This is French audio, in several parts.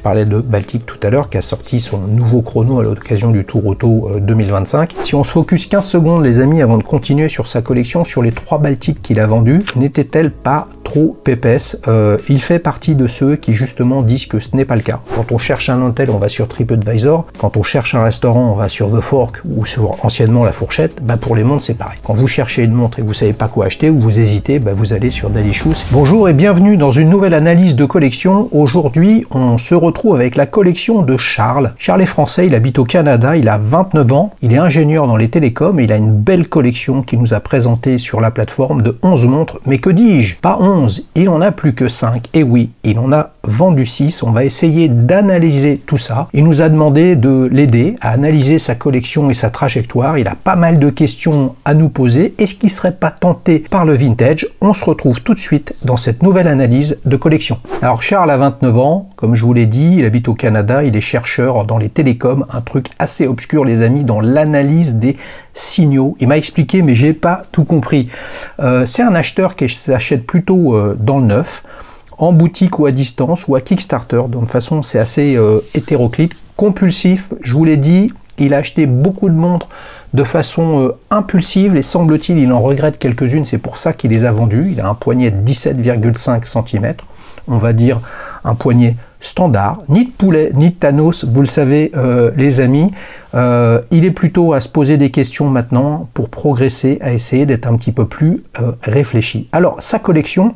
parlais de Baltic tout à l'heure, qui a sorti son nouveau chrono à l'occasion du Tour Auto 2025. Si on se focus 15 secondes, les amis, avant de continuer sur sa collection, sur les 3 Baltics qu'il a vendus, n'était-elle pas trop épaisse? Il fait partie de ceux qui justement disent que ce n'est pas le cas. Quand on cherche un hôtel, on va sur TripAdvisor. Quand on cherche un restaurant, on va sur The Fork ou sur anciennement La Fourchette. Bah pour les montres, c'est pareil. Quand vous cherchez une montre et que vous savez pas quoi acheter ou vous hésitez, bah vous allez sur Daily Shoes. Bonjour et bienvenue dans une nouvelle analyse de collection. Aujourd'hui, on se retrouve avec la collection de Charles. Charles est français, il habite au Canada, il a 29 ans, il est ingénieur dans les télécoms et il a une belle collection qu'il nous a présentée sur la plateforme de 11 montres. Mais que dis-je? Pas 11, il en a plus que 5. Et oui, il en a vendu 6. On va essayer d'analyser tout ça. Il nous a demandé de l'aider à analyser sa collection et sa trajectoire. Il a pas mal de questions à nous poser. Est-ce qu'il serait pas tenté par le vintage? On se retrouve tout de suite dans cette nouvelle analyse de collection. Alors Charles a 29 ans, comme je vous l'ai dit, il habite au Canada, il est chercheur dans les télécoms, un truc assez obscur les amis, dans l'analyse des signaux. Il m'a expliqué mais j'ai pas tout compris. C'est un acheteur qui achète plutôt dans le neuf, en boutique ou à distance ou à Kickstarter. Donc de toute façon c'est assez hétéroclite, compulsif, je vous l'ai dit, il a acheté beaucoup de montres de façon impulsive et semble-t-il il en regrette quelques-unes, c'est pour ça qu'il les a vendues. Il a un poignet de 17,5 cm, on va dire un poignet standard, ni de poulet, ni de Thanos, vous le savez les amis. Il est plutôt à se poser des questions maintenant pour progresser, à essayer d'être un petit peu plus réfléchi. Alors sa collection,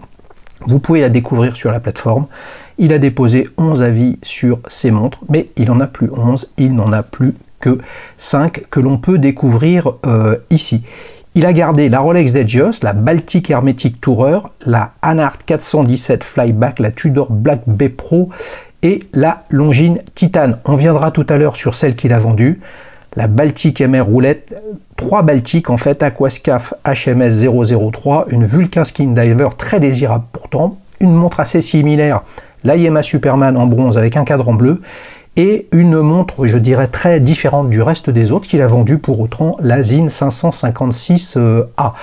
vous pouvez la découvrir sur la plateforme. Il a déposé 11 avis sur ses montres, mais il n'en a plus 11, il n'en a plus que 5 que l'on peut découvrir ici. Il a gardé la Rolex Datejust, la Baltic Hermetic Tourer, la Hanard 417 Flyback, la Tudor Black Bay Pro et la Longines Titan. On viendra tout à l'heure sur celle qu'il a vendue. La Baltic MR Roulette, 3 Baltiques en fait, Aquascaf HMS 003, une Vulcan Skin Diver très désirable pourtant, une montre assez similaire, la Yema Superman en bronze avec un cadran bleu, et une montre, je dirais, très différente du reste des autres qu'il a vendue pour autant, la Zin 556A.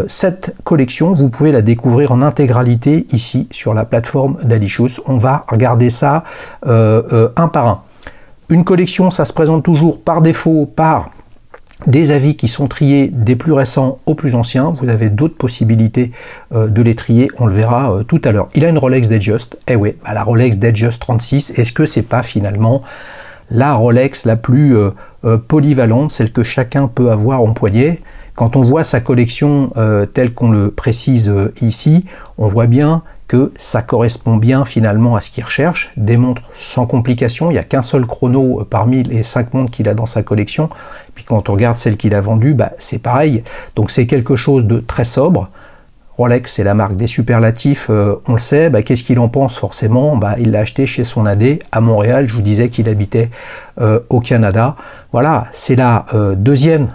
Cette collection, vous pouvez la découvrir en intégralité ici sur la plateforme Daily Shoes. On va regarder ça un par un. Une collection, ça se présente toujours par défaut par des avis qui sont triés des plus récents aux plus anciens. Vous avez d'autres possibilités de les trier, on le verra tout à l'heure. Il a une Rolex Datejust, eh oui, la Rolex Datejust 36, est-ce que c'est pas finalement la Rolex la plus polyvalente, celle que chacun peut avoir en poignet? Quand on voit sa collection telle qu'on le précise ici, on voit bien que ça correspond bien finalement à ce qu'il recherche, des montres sans complications, il n'y a qu'un seul chrono parmi les 5 montres qu'il a dans sa collection, puis quand on regarde celle qu'il a vendue, bah, c'est pareil, donc c'est quelque chose de très sobre. Rolex, c'est la marque des superlatifs, on le sait, bah, qu'est-ce qu'il en pense forcément? Bah, il l'a acheté chez son AD à Montréal, je vous disais qu'il habitait au Canada. Voilà, c'est la deuxième,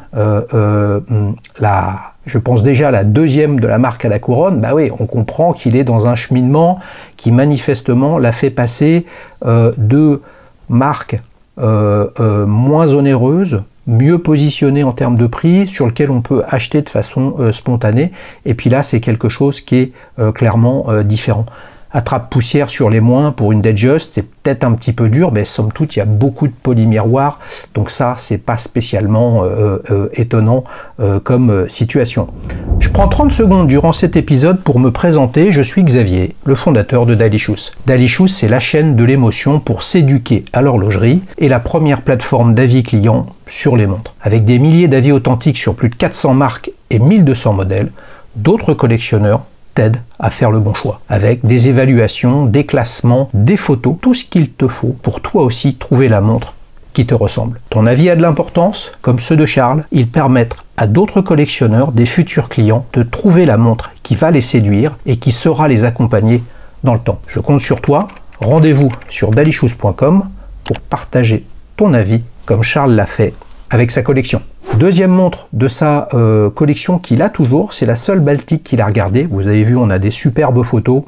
je pense déjà la deuxième de la marque à la couronne. Bah oui, on comprend qu'il est dans un cheminement qui manifestement l'a fait passer de marques moins onéreuses, mieux positionné en termes de prix, sur lequel on peut acheter de façon spontanée. Et puis là, c'est quelque chose qui est clairement différent. Attrape poussière sur les moins pour une Datejust, c'est peut-être un petit peu dur, mais somme toute, il y a beaucoup de polymiroirs. Donc ça, c'est pas spécialement étonnant comme situation. Je prends 30 secondes durant cet épisode pour me présenter. Je suis Xavier, le fondateur de Daily Shoes. Daily Shoes, c'est la chaîne de l'émotion pour s'éduquer à l'horlogerie et la première plateforme d'avis clients sur les montres. Avec des milliers d'avis authentiques sur plus de 400 marques et 1200 modèles, d'autres collectionneurs t'aident à faire le bon choix. Avec des évaluations, des classements, des photos, tout ce qu'il te faut pour toi aussi trouver la montre qui te ressemble. Ton avis a de l'importance, comme ceux de Charles. Ils permettent à d'autres collectionneurs, des futurs clients, de trouver la montre qui va les séduire et qui saura les accompagner dans le temps. Je compte sur toi. Rendez-vous sur dallyshoes.com pour partager ton avis comme Charles l'a fait avec sa collection. Deuxième montre de sa collection qu'il a toujours, c'est la seule Baltic qu'il a regardée. Vous avez vu, on a des superbes photos.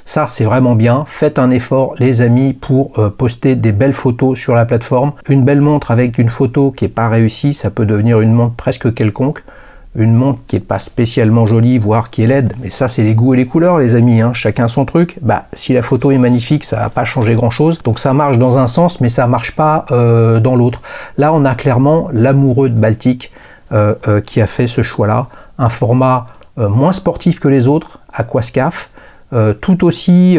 Ça, c'est vraiment bien. Faites un effort, les amis, pour poster des belles photos sur la plateforme. Une belle montre avec une photo qui n'est pas réussie, ça peut devenir une montre presque quelconque. une montre qui est pas spécialement jolie, voire qui est laide, mais ça c'est les goûts et les couleurs les amis, hein. Chacun son truc. Bah si la photo est magnifique, ça va pas changer grand chose, donc ça marche dans un sens mais ça marche pas dans l'autre. Là on a clairement l'amoureux de Baltic qui a fait ce choix là, un format moins sportif que les autres, Aquascaphe, tout aussi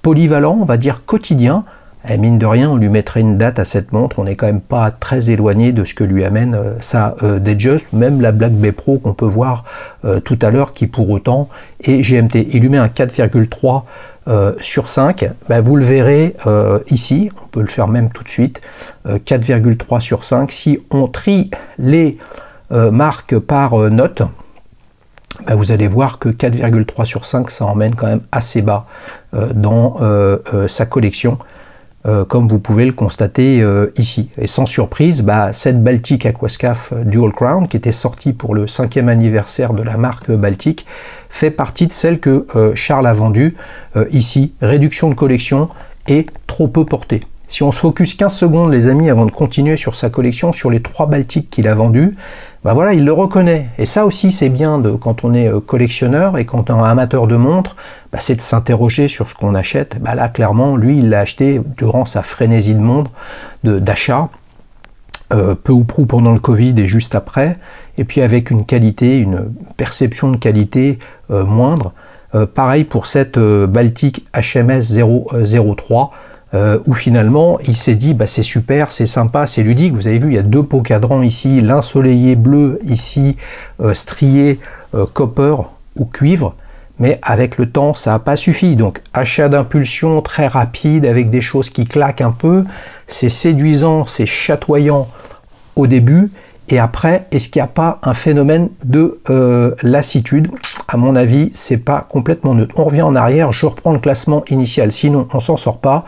polyvalent, on va dire quotidien. Et mine de rien, on lui mettrait une date à cette montre, on n'est quand même pas très éloigné de ce que lui amène sa Datejust, même la Black Bay Pro qu'on peut voir tout à l'heure, qui pour autant est GMT. Il lui met un 4,3 sur 5, bah, vous le verrez ici, on peut le faire même tout de suite, 4,3 sur 5. Si on trie les marques par note, bah, vous allez voir que 4,3 sur 5, ça emmène quand même assez bas dans sa collection. Comme vous pouvez le constater ici. Et sans surprise, bah, cette Baltic Aquascaphe Dual Crown, qui était sortie pour le 5e anniversaire de la marque Baltic, fait partie de celle que Charles a vendue ici. Réduction de collection et trop peu portée. Si on se focus 15 secondes, les amis, avant de continuer sur sa collection, sur les 3 Baltiques qu'il a vendus, bah voilà, il le reconnaît. Et ça aussi, c'est bien quand on est collectionneur et quand on est amateur de montres, bah, c'est de s'interroger sur ce qu'on achète. Bah là, clairement, lui, il l'a acheté durant sa frénésie de montres, d'achat, peu ou prou pendant le Covid et juste après, et puis avec une qualité, une perception de qualité moindre. Pareil pour cette Baltic HMS 003, où finalement il s'est dit bah, c'est super, c'est sympa, c'est ludique. Vous avez vu, il y a 2 pots cadrans ici, l'insoleillé bleu ici, strié copper ou cuivre, mais avec le temps ça n'a pas suffi. Donc achat d'impulsion très rapide avec des choses qui claquent un peu, c'est séduisant, c'est chatoyant au début, et après est-ce qu'il n'y a pas un phénomène de lassitude? À mon avis, c'est pas complètement neutre. On revient en arrière, je reprends le classement initial, sinon on s'en sort pas.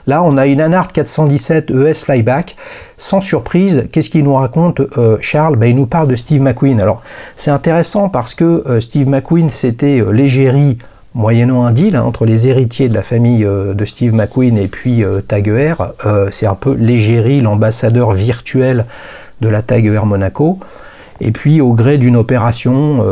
Là, on a une Anart 417 ES Flyback. Sans surprise, qu'est-ce qu'il nous raconte Charles? Ben, il nous parle de Steve McQueen. Alors, c'est intéressant parce que Steve McQueen, c'était l'égérie moyennant un deal entre les héritiers de la famille de Steve McQueen et puis TAG Heuer. C'est un peu l'égérie, l'ambassadeur virtuel de la TAG Heuer Monaco. Et puis, au gré d'une opération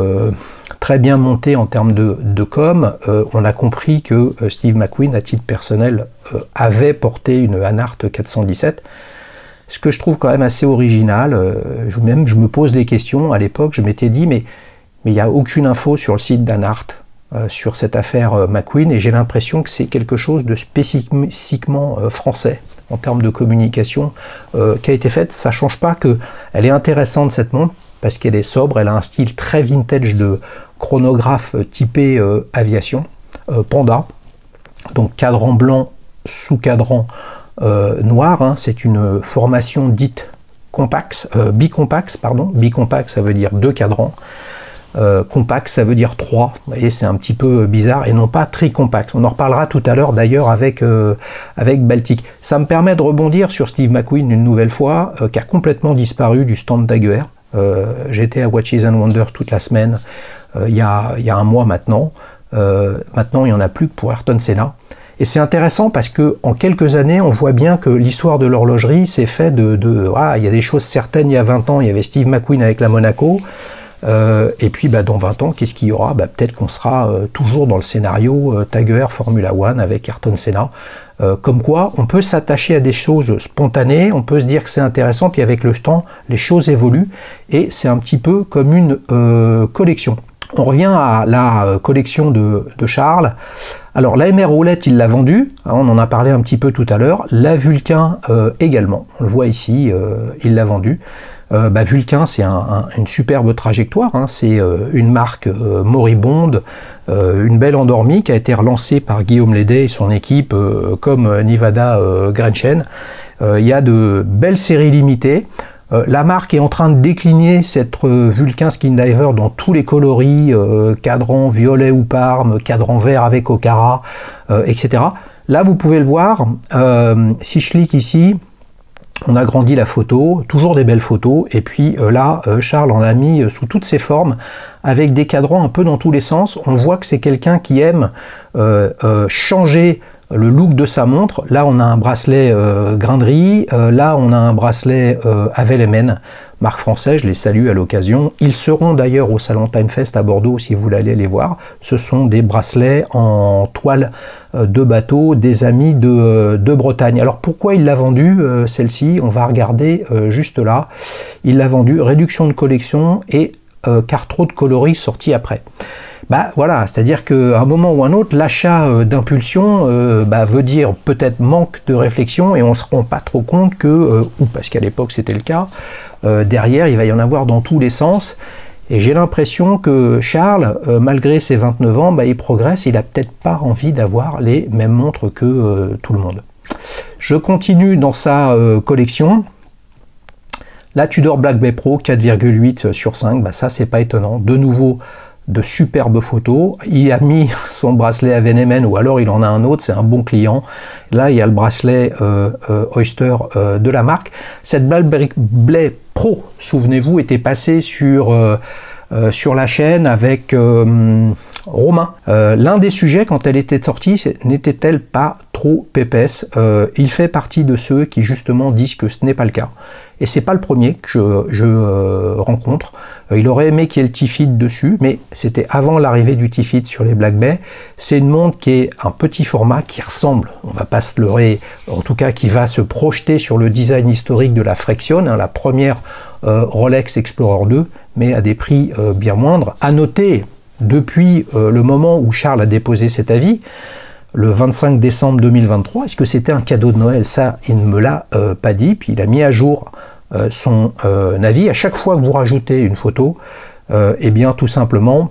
très bien montée en termes de com, on a compris que Steve McQueen, à titre personnel, avait porté une Anart 417. Ce que je trouve quand même assez original. Je me pose des questions. À l'époque, je m'étais dit, mais il n'y a aucune info sur le site d'Anart sur cette affaire McQueen, et j'ai l'impression que c'est quelque chose de spécifiquement français en termes de communication qui a été faite. Ça ne change pas qu'elle est intéressante cette montre, parce qu'elle est sobre, elle a un style très vintage de chronographe typé aviation, Panda, donc cadran blanc sous cadran noir, hein. C'est une formation dite compact, bicompax, pardon. Bicompax, ça veut dire 2 cadrans. Compact, ça veut dire 3. Vous voyez, c'est un petit peu bizarre, et non pas tricompax. On en reparlera tout à l'heure d'ailleurs avec Baltic. Ça me permet de rebondir sur Steve McQueen une nouvelle fois, qui a complètement disparu du stand TAG Heuer. J'étais à Watches and Wonders toute la semaine, il y a un mois maintenant. Maintenant, il n'y en a plus que pour Ayrton Senna. Et c'est intéressant parce que en quelques années, on voit bien que l'histoire de l'horlogerie s'est fait il y a des choses certaines. Il y a 20 ans, il y avait Steve McQueen avec la Monaco. Et puis bah, dans 20 ans, qu'est-ce qu'il y aura? Bah, peut-être qu'on sera toujours dans le scénario TAG Heuer Formula One avec Ayrton Senna. Comme quoi, on peut s'attacher à des choses spontanées, on peut se dire que c'est intéressant, puis avec le temps, les choses évoluent, et c'est un petit peu comme une collection. On revient à la collection de Charles. Alors la MR Roulette, il l'a vendue, hein, on en a parlé un petit peu tout à l'heure. La Vulcain également, on le voit ici, il l'a vendue. Vulcain, c'est une superbe trajectoire, hein. C'est une marque moribonde, une belle endormie qui a été relancée par Guillaume Lédet et son équipe comme Nevada Grenchen. Il y a de belles séries limitées. La marque est en train de décliner cette Vulcain Skin Diver dans tous les coloris, cadran violet ou parme, cadran vert avec Okara, etc. Là, vous pouvez le voir, si je clique ici, on a grandi la photo, toujours des belles photos, et puis là, Charles en a mis sous toutes ses formes, avec des cadrans un peu dans tous les sens. On voit que c'est quelqu'un qui aime changer le look de sa montre. Là, on a un bracelet grain de riz. Là, on a un bracelet Avelemen, marque française. Je les salue à l'occasion. Ils seront d'ailleurs au salon Timefest à Bordeaux si vous voulez aller les voir. Ce sont des bracelets en toile de bateau des amis de Bretagne. Alors, pourquoi il l'a vendu, celle-ci? On va regarder juste là. Il l'a vendu réduction de collection et car trop de coloris sortis après. Bah voilà, c'est-à-dire qu'à un moment ou un autre, l'achat d'impulsion veut dire peut-être manque de réflexion et on ne se rend pas trop compte que, ou parce qu'à l'époque c'était le cas, derrière il va y en avoir dans tous les sens. Et j'ai l'impression que Charles, malgré ses 29 ans, il progresse, il n'a peut-être pas envie d'avoir les mêmes montres que tout le monde. Je continue dans sa collection. La Tudor Black Bay Pro 4,8 sur 5, ça c'est pas étonnant. De nouveau, de superbes photos. Il a mis son bracelet Avelemen ou alors il en a un autre, c'est un bon client. Là, il y a le bracelet Oyster de la marque. Cette Black Bay Pro, souvenez-vous, était passée sur la chaîne avec Romain. L'un des sujets, quand elle était sortie, n'était-elle pas trop épaisse? Il fait partie de ceux qui justement disent que ce n'est pas le cas. Et c'est pas le premier que je rencontre. Il aurait aimé qu'il y ait le T-Fit dessus, mais c'était avant l'arrivée du T-Fit sur les Black Bay. C'est une montre qui est un petit format qui ressemble, on va pas se leurrer, en tout cas qui va se projeter sur le design historique de la Frexion, la première Rolex Explorer 2, mais à des prix bien moindres. À noter, depuis le moment où Charles a déposé cet avis, le 25 décembre 2023, est-ce que c'était un cadeau de Noël? Ça, il ne me l'a pas dit. Puis il a mis à jour son avis. À chaque fois que vous rajoutez une photo, eh bien tout simplement,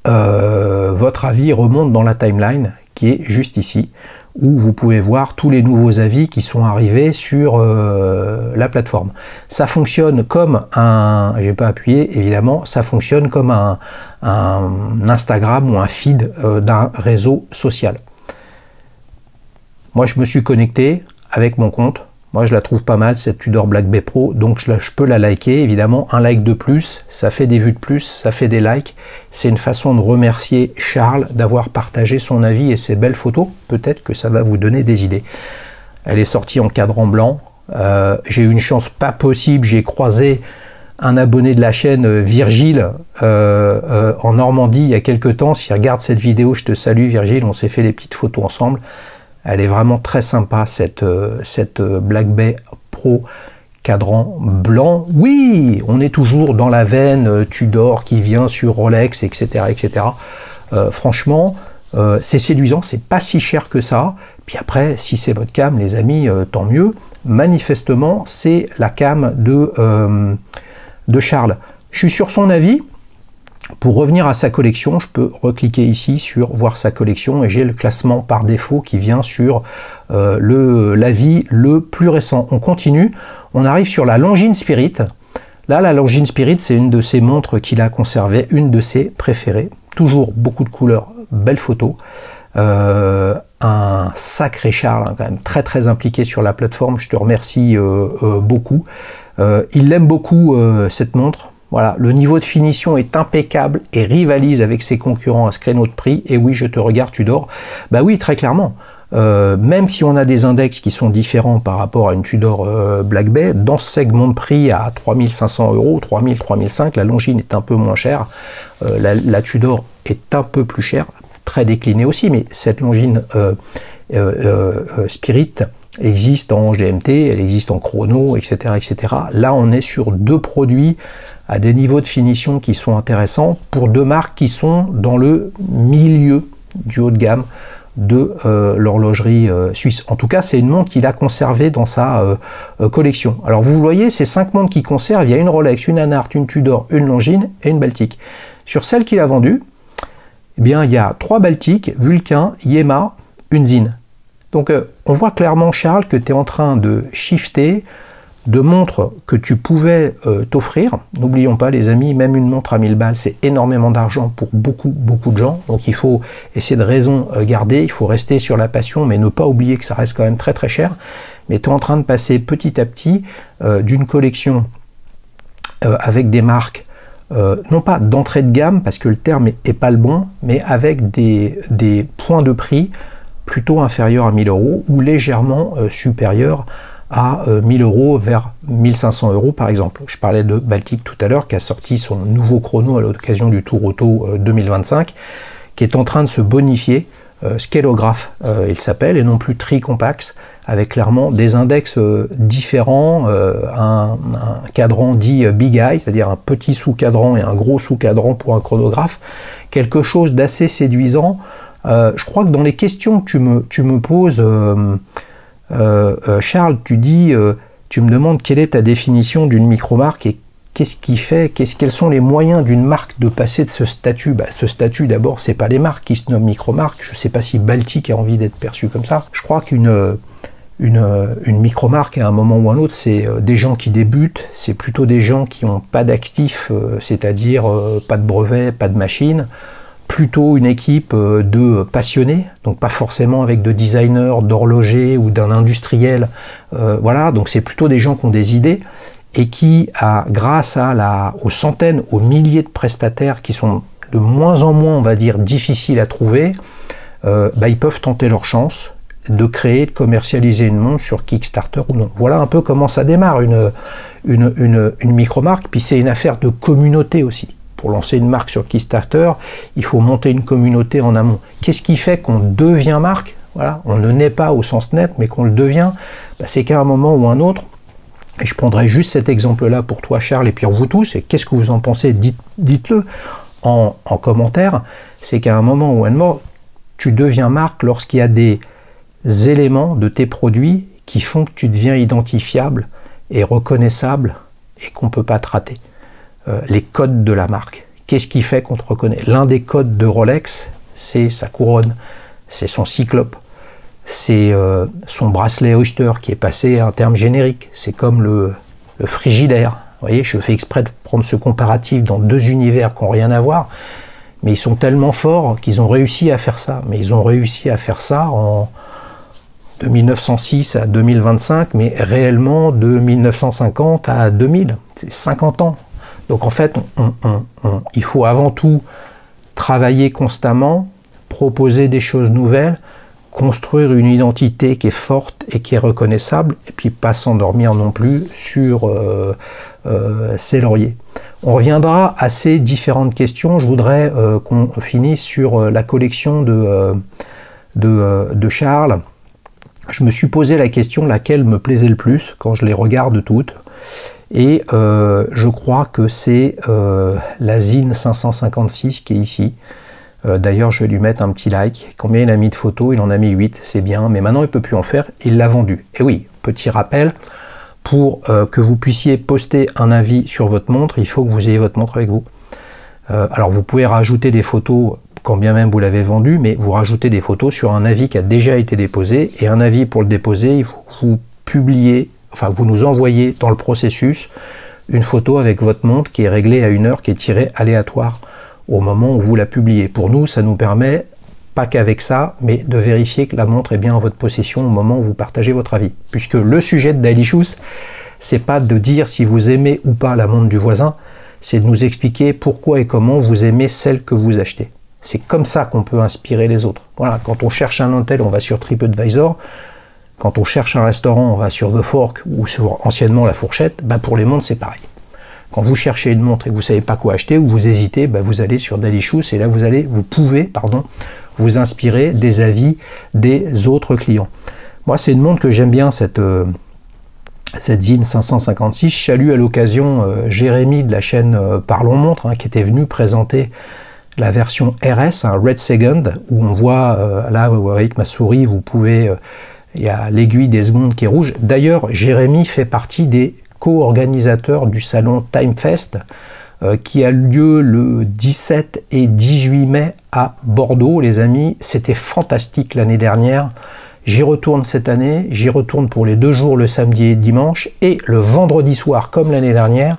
votre avis remonte dans la timeline qui est juste ici, où vous pouvez voir tous les nouveaux avis qui sont arrivés sur la plateforme. Ça fonctionne comme un, j'ai pas appuyé évidemment, ça fonctionne comme un Instagram ou un feed d'un réseau social. Moi je me suis connecté avec mon compte. Moi je la trouve pas mal cette Tudor Black Bay Pro, donc je peux la liker. Évidemment, un like de plus, ça fait des vues de plus, ça fait des likes. C'est une façon de remercier Charles d'avoir partagé son avis et ses belles photos. Peut-être que ça va vous donner des idées. Elle est sortie en cadran blanc. J'ai eu une chance pas possible, j'ai croisé un abonné de la chaîne, Virgile, en Normandie il y a quelques temps. S'il regarde cette vidéo, je te salue Virgile, on s'est fait des petites photos ensemble. Elle est vraiment très sympa, cette Black Bay Pro cadran blanc. Oui, on est toujours dans la veine Tudor qui vient sur Rolex, etc. etc. Franchement, c'est séduisant, c'est pas si cher que ça. Puis après, si c'est votre cam, les amis, tant mieux. Manifestement, c'est la cam de Charles. Je suis sur son avis. Pour revenir à sa collection, je peux recliquer ici sur voir sa collection et j'ai le classement par défaut qui vient sur l'avis le plus récent. On continue, on arrive sur la Longines Spirit. Là, la Longines Spirit, c'est une de ses montres qu'il a conservées, une de ses préférées. Toujours beaucoup de couleurs, belles photos. Un sacré Charles, quand même très très impliqué sur la plateforme. Je te remercie beaucoup. Il aime beaucoup cette montre. Voilà, le niveau de finition est impeccable et rivalise avec ses concurrents à ce créneau de prix. Et oui, je te regarde, Tudor. Bah oui, très clairement. Même si on a des index qui sont différents par rapport à une Tudor Black Bay, dans ce segment de prix à 3500 €, 3000, 3005, la Longines est un peu moins chère. La Tudor est un peu plus chère, très déclinée aussi, mais cette Longines Spirit existe en GMT, elle existe en chrono, etc., etc. Là, on est sur deux produits à des niveaux de finition qui sont intéressants pour deux marques qui sont dans le milieu du haut de gamme de l'horlogerie suisse. En tout cas, c'est une montre qu'il a conservée dans sa collection. Alors, vous voyez, ces 5 montres qu'il conserve, il y a une Rolex, une Anart, une Tudor, une Longines et une Baltic. Sur celle qu'il a vendue, eh bien, il y a 3 Baltic, Vulcain, Yema, une Zin. Donc, on voit clairement, Charles, que tu es en train de shifter de montres que tu pouvais t'offrir. N'oublions pas, les amis, même une montre à 1000 balles, c'est énormément d'argent pour beaucoup de gens. Donc, il faut essayer de raison garder. Il faut rester sur la passion, mais ne pas oublier que ça reste quand même très, très cher. Mais tu es en train de passer petit à petit d'une collection avec des marques, non pas d'entrée de gamme, parce que le terme n'est pas le bon, mais avec des points de prix plutôt inférieur à 1000 € ou légèrement supérieur à 1000 € vers 1500 € par exemple. Je parlais de Baltic tout à l'heure qui a sorti son nouveau chrono à l'occasion du Tour Auto 2025 qui est en train de se bonifier, Scalograph il s'appelle, et non plus Tricompax, avec clairement des index différents, un cadran dit Big Eye, c'est-à-dire un petit sous-cadran et un gros sous-cadran pour un chronographe, quelque chose d'assez séduisant. Je crois que dans les questions que tu me poses, Charles, tu me demandes quelle est ta définition d'une micromarque et qu'est-ce qui fait, quels sont les moyens d'une marque de passer de ce statut. Ce statut, d'abord, c'est pas les marques qui se nomment micromarque. Je sais pas si Baltic a envie d'être perçu comme ça. Je crois qu'une micromarque, à un moment ou un autre, c'est des gens qui débutent, c'est plutôt des gens qui n'ont pas d'actifs, c'est-à-dire pas de brevets, pas de machines, plutôt une équipe de passionnés, donc pas forcément avec de designers, d'horlogers ou d'un industriel. Voilà, donc c'est plutôt des gens qui ont des idées et qui, grâce aux centaines, aux milliers de prestataires qui sont de moins en moins, on va dire, difficiles à trouver, ils peuvent tenter leur chance de créer, de commercialiser une montre sur Kickstarter ou non. Voilà un peu comment ça démarre une micromarque, puis c'est une affaire de communauté aussi. Pour lancer une marque sur Kickstarter, il faut monter une communauté en amont. Qu'est-ce qui fait qu'on devient marque? Voilà, on ne naît pas au sens net, mais qu'on le devient, c'est qu'à un moment ou un autre, et je prendrai juste cet exemple-là pour toi, Charles, et puis pour vous tous, et qu'est-ce que vous en pensez? Dites-le en commentaire. C'est qu'à un moment ou un autre, tu deviens marque lorsqu'il y a des éléments de tes produits qui font que tu deviens identifiable et reconnaissable et qu'on ne peut pas te rater. Les codes de la marque. Qu'est-ce qui fait qu'on te reconnaît? L'un des codes de Rolex, c'est sa couronne, c'est son cyclope, c'est son bracelet Oyster qui est passé à un terme générique. C'est comme le Frigidaire. Vous voyez, je fais exprès de prendre ce comparatif dans deux univers qui n'ont rien à voir, mais ils sont tellement forts qu'ils ont réussi à faire ça. Mais ils ont réussi à faire ça de 1906 à 2025, mais réellement de 1950 à 2000. C'est 50 ans. Donc en fait, il faut avant tout travailler constamment, proposer des choses nouvelles, construire une identité qui est forte et qui est reconnaissable, et puis pas s'endormir non plus sur ses lauriers. On reviendra à ces différentes questions. Je voudrais qu'on finisse sur la collection de Charles. Je me suis posé la question laquelle me plaisait le plus quand je les regarde toutes. Et je crois que c'est la Zine 556 qui est ici. D'ailleurs, je vais lui mettre un petit like. Combien il a mis de photos? Il en a mis 8, c'est bien. Mais maintenant, il ne peut plus en faire. Il l'a vendu. Et oui, petit rappel, pour que vous puissiez poster un avis sur votre montre, il faut que vous ayez votre montre avec vous. Alors, vous pouvez rajouter des photos quand bien même vous l'avez vendu, mais vous rajoutez des photos sur un avis qui a déjà été déposé. Et un avis, pour le déposer, il faut que vous publiez, enfin, vous nous envoyez dans le processus une photo avec votre montre qui est réglée à une heure, qui est tirée aléatoire au moment où vous la publiez. Pour nous, ça nous permet, pas qu'avec ça, mais de vérifier que la montre est bien en votre possession au moment où vous partagez votre avis. Puisque le sujet de Daily Shoes, c'est pas de dire si vous aimez ou pas la montre du voisin, c'est de nous expliquer pourquoi et comment vous aimez celle que vous achetez. C'est comme ça qu'on peut inspirer les autres. Voilà, quand on cherche un hôtel, on va sur TripAdvisor. Quand on cherche un restaurant, on va sur The Fork ou sur anciennement La Fourchette. Pour les montres, c'est pareil. Quand vous cherchez une montre et que vous ne savez pas quoi acheter ou vous hésitez, vous allez sur Daily Shoes et là vous pouvez vous inspirer des avis des autres clients. Moi, c'est une montre que j'aime bien, cette Zine 556. Je salue à l'occasion Jérémy de la chaîne Parlons Montre, qui était venu présenter la version RS, un Red Second, où on voit, là avec ma souris, vous pouvez, il y a l'aiguille des secondes qui est rouge. D'ailleurs, Jérémy fait partie des co-organisateurs du salon TimeFest, qui a lieu le 17 et 18 mai à Bordeaux, les amis. C'était fantastique l'année dernière. J'y retourne cette année, j'y retourne pour les 2 jours, le samedi et dimanche, et le vendredi soir, comme l'année dernière,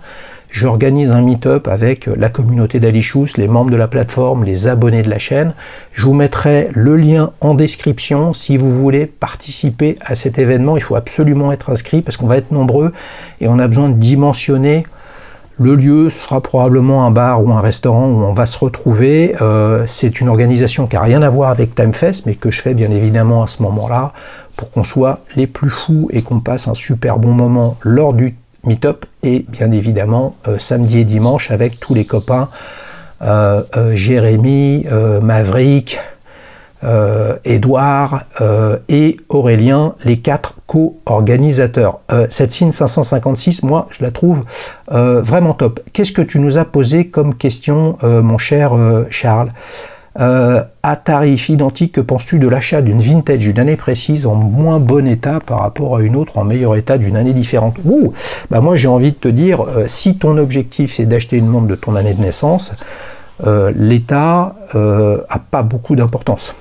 j'organise un meet-up avec la communauté Daily Shoes, les membres de la plateforme, les abonnés de la chaîne. Je vous mettrai le lien en description si vous voulez participer à cet événement. Il faut absolument être inscrit parce qu'on va être nombreux et on a besoin de dimensionner Le lieu sera probablement un bar ou un restaurant où on va se retrouver. C'est une organisation qui n'a rien à voir avec Timefest, mais que je fais bien évidemment à ce moment-là pour qu'on soit les plus fous et qu'on passe un super bon moment lors du meet-up et bien évidemment samedi et dimanche avec tous les copains Jérémy, Maverick, Edouard et Aurélien, les 4 co-organisateurs. Cette Cine 556, moi, je la trouve vraiment top. Qu'est-ce que tu nous as posé comme question, mon cher Charles? À tarif identique, que penses-tu de l'achat d'une vintage d'une année précise en moins bon état par rapport à une autre en meilleur état d'une année différente? Ouh, bah moi j'ai envie de te dire, si ton objectif c'est d'acheter une montre de ton année de naissance, l'état a pas beaucoup d'importance.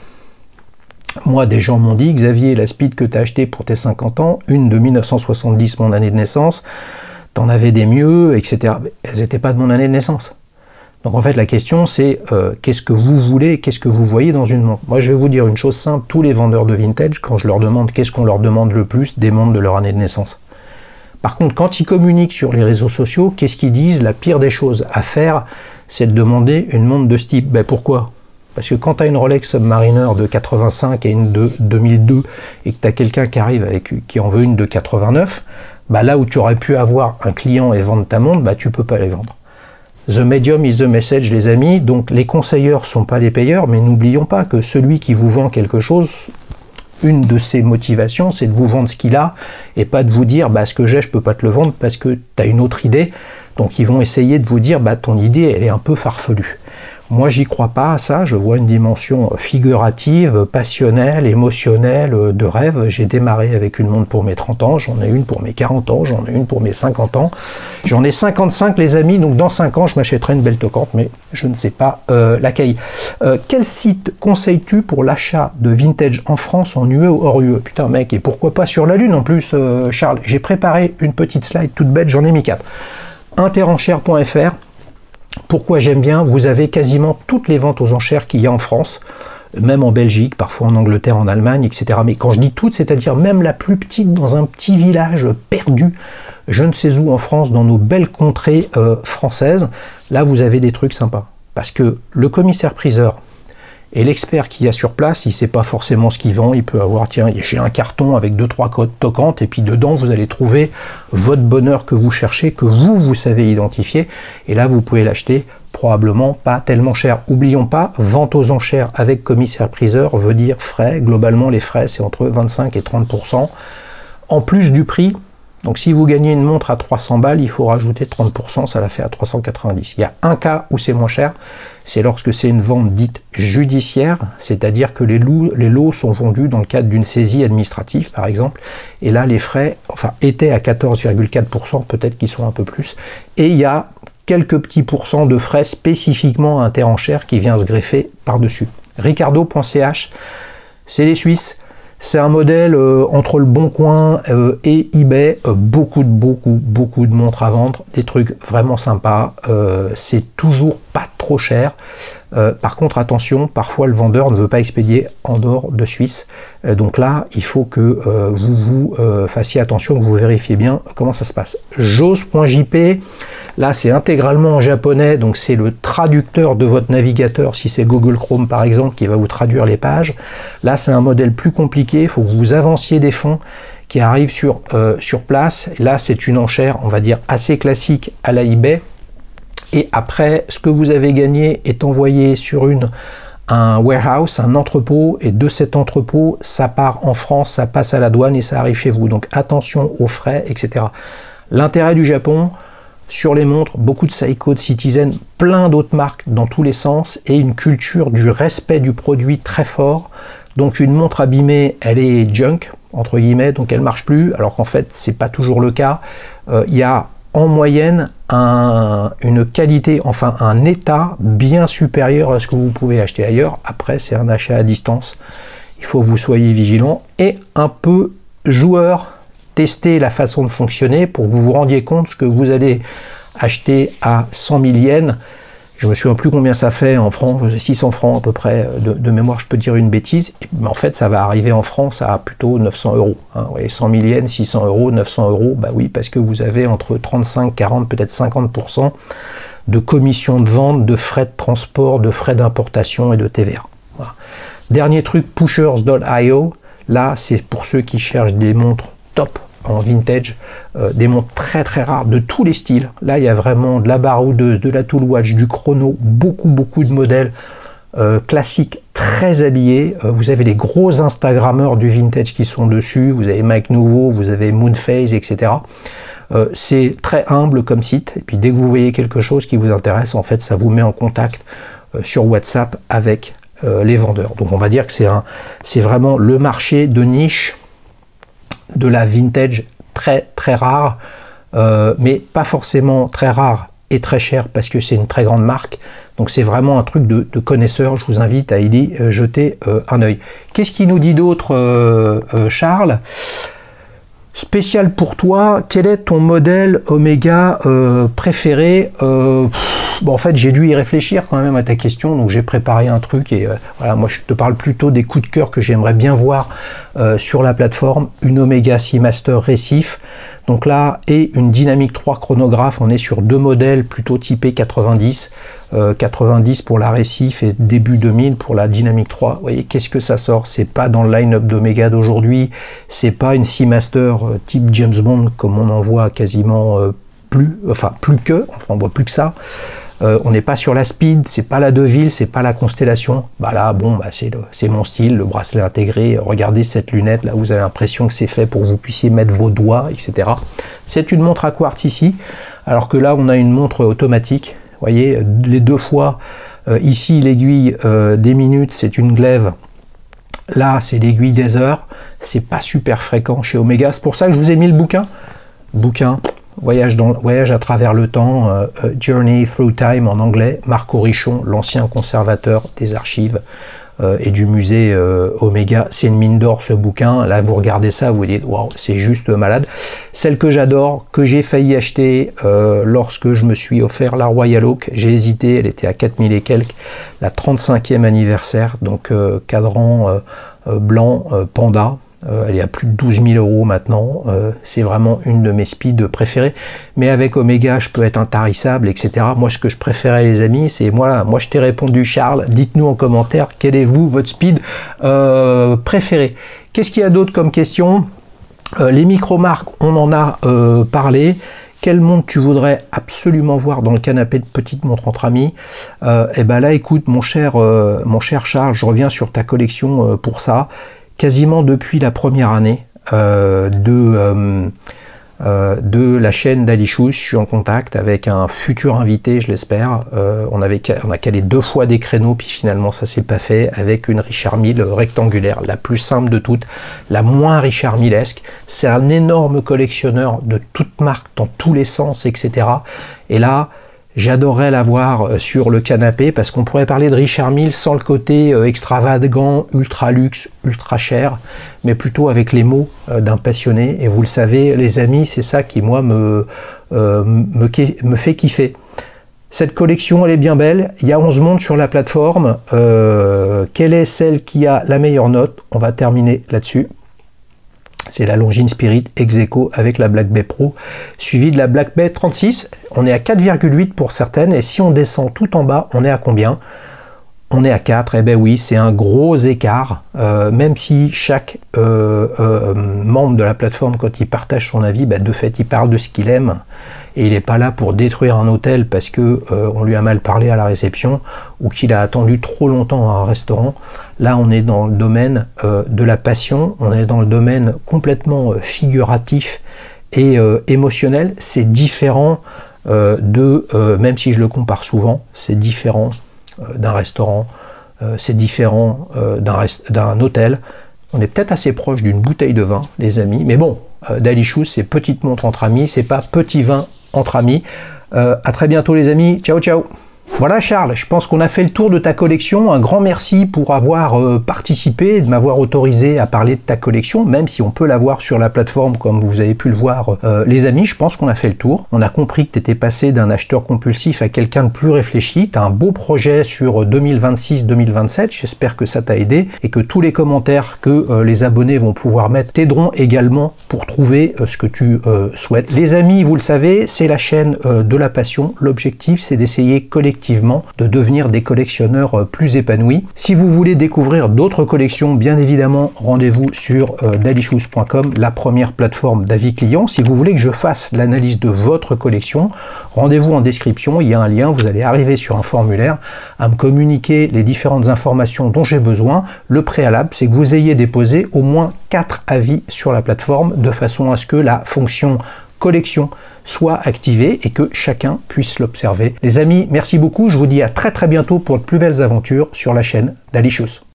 Moi, des gens m'ont dit, Xavier, la Speed que tu as achetée pour tes 50 ans, une de 1970, mon année de naissance, t'en avais des mieux, etc. Mais elles n'étaient pas de mon année de naissance. Donc en fait, la question, c'est qu'est-ce que vous voulez, qu'est-ce que vous voyez dans une montre? Moi, je vais vous dire une chose simple, tous les vendeurs de vintage, quand je leur demande qu'est-ce qu'on leur demande le plus, des montres de leur année de naissance. Par contre, quand ils communiquent sur les réseaux sociaux, qu'est-ce qu'ils disent? La pire des choses à faire, c'est de demander une montre de ce type. Ben pourquoi? Parce que quand tu as une Rolex Submariner de 85 et une de 2002 et que tu as quelqu'un qui arrive qui en veut une de 89, bah là où tu aurais pu avoir un client et vendre ta montre, bah tu peux pas les vendre. The medium is the message, les amis. Donc les conseilleurs sont pas les payeurs, mais n'oublions pas que celui qui vous vend quelque chose, une de ses motivations, c'est de vous vendre ce qu'il a et pas de vous dire bah ce que j'ai, je peux pas te le vendre parce que tu as une autre idée. Donc ils vont essayer de vous dire bah ton idée elle est un peu farfelue. Moi, j'y crois pas à ça, je vois une dimension figurative, passionnelle, émotionnelle, de rêve. J'ai démarré avec une montre pour mes 30 ans, j'en ai une pour mes 40 ans, j'en ai une pour mes 50 ans. J'en ai 55 les amis, donc dans 5 ans, je m'achèterai une belle toquante, mais je ne sais pas laquelle. Quel site conseilles-tu pour l'achat de vintage en France, en UE ou hors UE? Putain mec, et pourquoi pas sur la Lune en plus, Charles? J'ai préparé une petite slide toute bête, j'en ai mis 4. Interenchères.fr. Pourquoi j'aime bien? Vous avez quasiment toutes les ventes aux enchères qu'il y a en France, même en Belgique, parfois en Angleterre, en Allemagne, etc. Mais quand je dis toutes, c'est-à-dire même la plus petite dans un petit village perdu, je ne sais où en France, dans nos belles contrées françaises, là vous avez des trucs sympas. Parce que le commissaire-priseur et l'expert qui y a sur place, il ne sait pas forcément ce qu'il vend, il peut avoir, tiens, j'ai un carton avec 2-3 codes toquantes, et puis dedans, vous allez trouver votre bonheur que vous cherchez, que vous savez identifier, et là, vous pouvez l'acheter probablement pas tellement cher. Oublions pas, vente aux enchères avec commissaire-priseur veut dire frais. Globalement, les frais, c'est entre 25 et 30%. En plus du prix, donc si vous gagnez une montre à 300 balles, il faut rajouter 30%, ça la fait à 390. Il y a un cas où c'est moins cher, c'est lorsque c'est une vente dite judiciaire, c'est-à-dire que les lots sont vendus dans le cadre d'une saisie administrative, par exemple, et là les frais étaient à 14,4%, peut-être qu'ils sont un peu plus, et il y a quelques petits pourcents de frais spécifiquement à Interenchères qui vient se greffer par-dessus. Ricardo.ch, c'est les Suisses. C'est un modèle entre le Bon Coin et eBay, beaucoup de montres à vendre, des trucs vraiment sympas, c'est toujours pas trop cher. Par contre, attention, parfois le vendeur ne veut pas expédier en dehors de Suisse. Donc là, il faut que vous fassiez attention, que vous vérifiez bien comment ça se passe. Jose.jp, là c'est intégralement en japonais, donc c'est le traducteur de votre navigateur, si c'est Google Chrome par exemple, qui va vous traduire les pages. Là c'est un modèle plus compliqué, il faut que vous avanciez des fonds qui arrivent sur place. Là c'est une enchère, on va dire, assez classique à la eBay. Et après, ce que vous avez gagné est envoyé sur un warehouse, un entrepôt, et de cet entrepôt, ça part en France, ça passe à la douane et ça arrive chez vous. Donc attention aux frais, etc. L'intérêt du Japon, sur les montres, beaucoup de Seiko, de Citizen, plein d'autres marques dans tous les sens, et une culture du respect du produit très fort. Donc une montre abîmée, elle est junk, entre guillemets, donc elle marche plus, alors qu'en fait, c'est pas toujours le cas. Il y a en moyenne une qualité, enfin un état bien supérieur à ce que vous pouvez acheter ailleurs. Après, c'est un achat à distance. Il faut que vous soyez vigilant et un peu joueur. Tester la façon de fonctionner pour que vous vous rendiez compte ce que vous allez acheter à 100 000 yens. Je me souviens plus combien ça fait en francs, 600 francs à peu près, de mémoire, je peux dire une bêtise, mais en fait ça va arriver en France à plutôt 900 €. Hein. Vous voyez, 100 000 yens, 600 €, 900 €, bah oui, parce que vous avez entre 35, 40, peut-être 50% de commissions de vente, de frais de transport, de frais d'importation et de TVA. Voilà. Dernier truc, pushers.io, là c'est pour ceux qui cherchent des montres top en vintage, des montres très très rares de tous les styles. Là il y a vraiment de la baroudeuse, de la tool watch, du chrono, beaucoup de modèles classiques très habillés. Vous avez les gros instagrammeurs du vintage qui sont dessus, vous avez Mike Nouveau, vous avez Moonphase, etc. C'est très humble comme site, et puis dès que vous voyez quelque chose qui vous intéresse, en fait ça vous met en contact sur WhatsApp avec les vendeurs. Donc on va dire que c'est vraiment le marché de niche de la vintage très rare, mais pas forcément très rare et très cher parce que c'est une très grande marque. Donc c'est vraiment un truc de connaisseur. Je vous invite à y jeter un œil. Qu'est-ce qu'il nous dit d'autre, Charles? Spécial pour toi, quel est ton modèle Omega préféré? Bon, en fait, j'ai dû y réfléchir quand même à ta question, donc j'ai préparé un truc et voilà, moi je te parle plutôt des coups de cœur que j'aimerais bien voir sur la plateforme. Une Omega Seamaster Récif, donc là, et une Dynamic 3 chronographe. On est sur deux modèles plutôt typés 90. 90 pour la Récif et début 2000 pour la Dynamic 3. Vous voyez, qu'est-ce que ça sort? C'est pas dans le line-up d'Omega d'aujourd'hui, c'est pas une Seamaster type James Bond comme on en voit quasiment plus que, enfin on voit plus que ça. On n'est pas sur la Speed, c'est pas la Deville, c'est pas la Constellation. Bah là, bon, bah c'est mon style, le bracelet intégré. Regardez cette lunette, là vous avez l'impression que c'est fait pour que vous puissiez mettre vos doigts, etc. C'est une montre à quartz ici, alors que là on a une montre automatique. Vous voyez, les deux fois, ici l'aiguille des minutes, c'est une glaive. Là, c'est l'aiguille des heures. C'est pas super fréquent chez Omega. C'est pour ça que je vous ai mis le bouquin. Voyage à travers le temps, Journey Through Time en anglais. Marc Orichon, l'ancien conservateur des archives et du musée Omega. C'est une mine d'or ce bouquin. Là, vous regardez ça, vous vous dites, waouh, c'est juste malade. Celle que j'adore, que j'ai failli acheter lorsque je me suis offert la Royal Oak. J'ai hésité, elle était à 4000 et quelques, la 35e anniversaire, donc cadran blanc panda. Elle est à plus de 12 000 € maintenant. C'est vraiment une de mes speeds préférées. Mais avec Omega, je peux être intarissable, etc. Moi, ce que je préférais, les amis, c'est moi je t'ai répondu, Charles. Dites-nous en commentaire quel est votre speed préféré. Qu'est-ce qu'il y a d'autre comme question? Les micro-marques, on en a parlé. Quelle montre tu voudrais absolument voir dans le canapé de petite montre entre amis? Et ben là, écoute, mon cher Charles, je reviens sur ta collection pour ça. Quasiment depuis la première année de la chaîne d'Alichous, je suis en contact avec un futur invité, je l'espère. On a calé 2 fois des créneaux, puis finalement ça s'est pas fait, avec une Richard Mille rectangulaire, la plus simple de toutes, la moins Richard Millesque. C'est un énorme collectionneur de toutes marques, dans tous les sens, etc. Et là, j'adorerais l'avoir sur le canapé parce qu'on pourrait parler de Richard Mille sans le côté extravagant, ultra luxe, ultra cher, mais plutôt avec les mots d'un passionné. Et vous le savez, les amis, c'est ça qui, moi, me fait kiffer. Cette collection, elle est bien belle. Il y a 11 montres sur la plateforme. Quelle est celle qui a la meilleure note? On va terminer là-dessus. C'est la Longines Spirit ex-aequo avec la Black Bay Pro, suivie de la Black Bay 36. On est à 4,8 pour certaines, et si on descend tout en bas, on est à combien? On est à 4, et ben oui, c'est un gros écart, même si chaque membre de la plateforme, quand il partage son avis, ben de fait, il parle de ce qu'il aime, et il n'est pas là pour détruire un hôtel parce que on lui a mal parlé à la réception, ou qu'il a attendu trop longtemps à un restaurant. Là, on est dans le domaine de la passion, on est dans le domaine complètement figuratif et émotionnel. C'est différent même si je le compare souvent, c'est différent d'un restaurant, c'est différent d'un hôtel. On est peut-être assez proche d'une bouteille de vin, les amis, mais bon, d'Alichous, c'est petite montre entre amis, c'est pas petit vin entre amis. À très bientôt les amis, ciao ciao. Voilà Charles, je pense qu'on a fait le tour de ta collection. Un grand merci pour avoir participé et de m'avoir autorisé à parler de ta collection, même si on peut la voir sur la plateforme comme vous avez pu le voir. Les amis, je pense qu'on a fait le tour. On a compris que tu étais passé d'un acheteur compulsif à quelqu'un de plus réfléchi. Tu as un beau projet sur 2026-2027, j'espère que ça t'a aidé et que tous les commentaires que les abonnés vont pouvoir mettre t'aideront également pour trouver ce que tu souhaites. Les amis, vous le savez, c'est la chaîne de la passion. L'objectif, c'est d'essayer collectivement de devenir des collectionneurs plus épanouis. Si vous voulez découvrir d'autres collections, bien évidemment, rendez-vous sur dailychoose.com, la première plateforme d'avis clients. Si vous voulez que je fasse l'analyse de votre collection, rendez-vous en description, il y a un lien, vous allez arriver sur un formulaire à me communiquer les différentes informations dont j'ai besoin. Le préalable, c'est que vous ayez déposé au moins 4 avis sur la plateforme de façon à ce que la fonction collection soit activée et que chacun puisse l'observer. Les amis, merci beaucoup. Je vous dis à très bientôt pour de plus belles aventures sur la chaîne Daily Shoes.